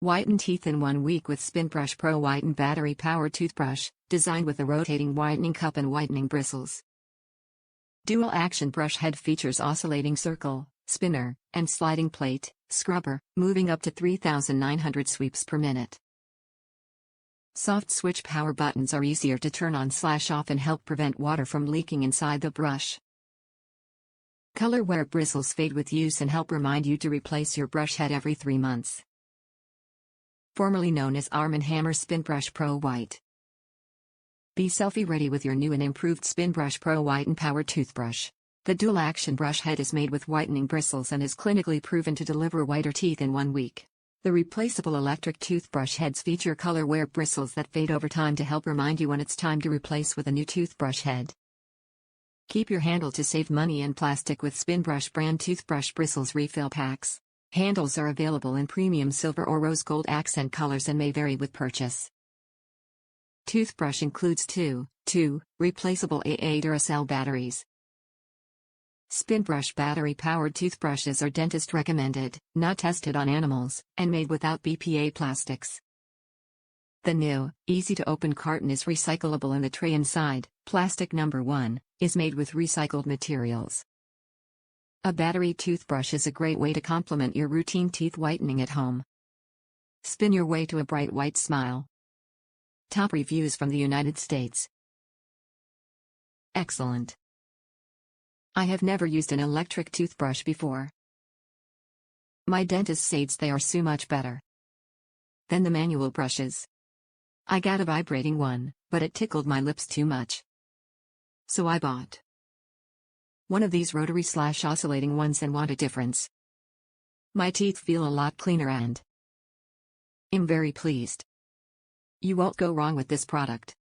Whiten teeth in 1 week with Spinbrush PRO WHITEN battery-powered toothbrush, designed with a rotating whitening cup and whitening bristles. Dual-action brush head features oscillating circle, spinner, and sliding plate, scrubber, moving up to 3,900 sweeps per minute. Soft switch power buttons are easier to turn on/off and help prevent water from leaking inside the brush. Color WEAR bristles fade with use and help remind you to replace your brush head every 3 months. Formerly known as Arm & Hammer Spinbrush PRO White. Be selfie-ready with your new and improved Spinbrush PRO WHITEN powered toothbrush. The dual-action brush head is made with whitening bristles and is clinically proven to deliver whiter teeth in 1 week. The replaceable electric toothbrush heads feature color WEAR bristles that fade over time to help remind you when it's time to replace with a new toothbrush head. Keep your handle to save money and plastic with Spinbrush brand toothbrush bristles refill packs. Handles are available in premium silver or rose gold accent colors and may vary with purchase. Toothbrush includes two replaceable AA Duracell batteries. Spinbrush battery-powered toothbrushes are dentist recommended, not tested on animals, and made without BPA plastics. The new, easy-to-open carton is recyclable and the tray inside, plastic number 1, is made with recycled materials. A battery toothbrush is a great way to complement your routine teeth whitening at home. Spin your way to a bright white smile. Top reviews from the United States. Excellent. I have never used an electric toothbrush before. My dentist says they are so much better than the manual brushes. I got a vibrating one, but it tickled my lips too much. So I bought one of these rotary/oscillating ones and want a difference. My teeth feel a lot cleaner and I'm very pleased. You won't go wrong with this product.